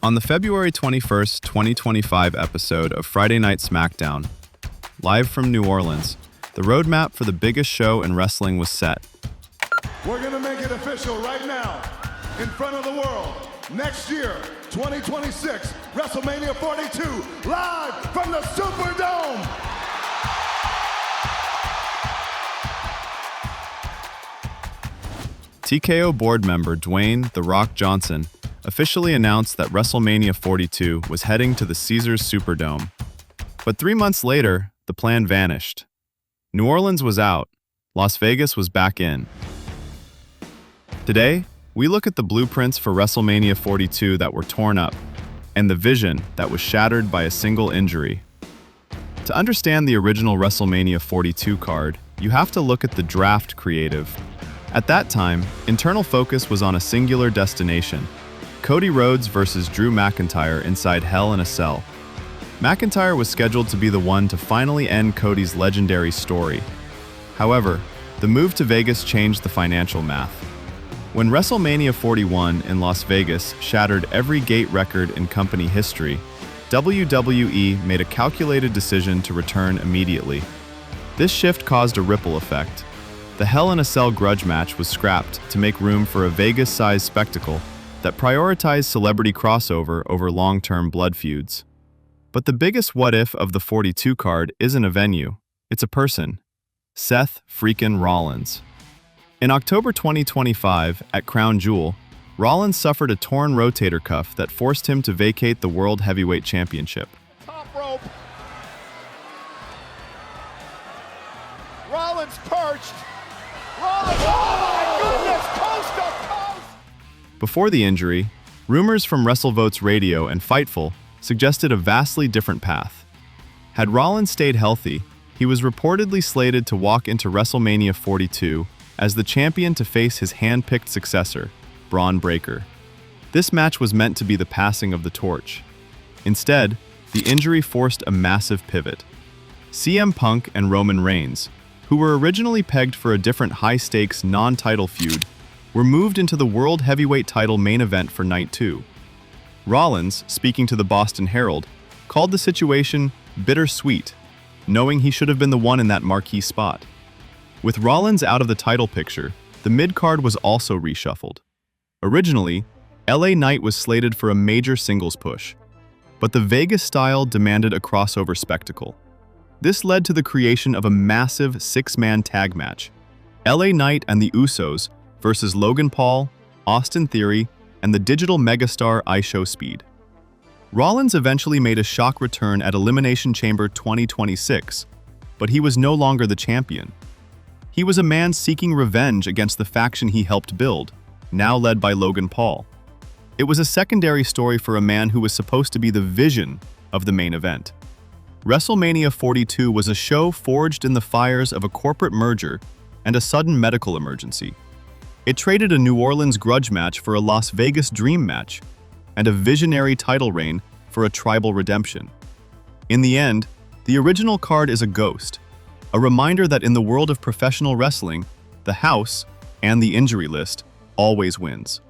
On the February 21st, 2025 episode of Friday Night SmackDown, live from New Orleans, the roadmap for the biggest show in wrestling was set. We're going to make it official right now, in front of the world. Next year, 2026, WrestleMania 42, live from the Superdome. TKO board member Dwayne "The Rock" Johnson officially announced that WrestleMania 42 was heading to the Caesars Superdome. But 3 months later, the plan vanished. New Orleans was out, Las Vegas was back in. Today, we look at the blueprints for WrestleMania 42 that were torn up, and the vision that was shattered by a single injury. To understand the original WrestleMania 42 card, you have to look at the draft creative. At that time, internal focus was on a singular destination: Cody Rhodes versus Drew McIntyre inside Hell in a Cell. McIntyre was scheduled to be the one to finally end Cody's legendary story. However, the move to Vegas changed the financial math. When WrestleMania 41 in Las Vegas shattered every gate record in company history, WWE made a calculated decision to return immediately. This shift caused a ripple effect. The Hell in a Cell grudge match was scrapped to make room for a Vegas-sized spectacle that prioritized celebrity crossover over long-term blood feuds. But the biggest what-if of the 42 card isn't a venue, it's a person: Seth freaking Rollins. In October 2025, at Crown Jewel, Rollins suffered a torn rotator cuff that forced him to vacate the World Heavyweight Championship. Top rope. Rollins perched. Rollins, oh my goodness, coast to coast! Before the injury, rumors from WrestleVotes Radio and Fightful suggested a vastly different path. Had Rollins stayed healthy, he was reportedly slated to walk into WrestleMania 42 as the champion to face his hand-picked successor, Bron Breakker. This match was meant to be the passing of the torch. Instead, the injury forced a massive pivot. CM Punk and Roman Reigns, who were originally pegged for a different high-stakes, non-title feud, were moved into the World Heavyweight title main event for Night 2. Rollins, speaking to the Boston Herald, called the situation bittersweet, knowing he should have been the one in that marquee spot. With Rollins out of the title picture, the mid-card was also reshuffled. Originally, LA Knight was slated for a major singles push, but the Vegas style demanded a crossover spectacle. This led to the creation of a massive six-man tag match: LA Knight and the Usos versus Logan Paul, Austin Theory, and the digital megastar IShowSpeed. Rollins eventually made a shock return at Elimination Chamber 2026, but he was no longer the champion. He was a man seeking revenge against the faction he helped build, now led by Logan Paul. It was a secondary story for a man who was supposed to be the vision of the main event. WrestleMania 42 was a show forged in the fires of a corporate merger and a sudden medical emergency. It traded a New Orleans grudge match for a Las Vegas dream match, and a visionary title reign for a tribal redemption. In the end, the original card is a ghost, a reminder that in the world of professional wrestling, the house and the injury list always wins.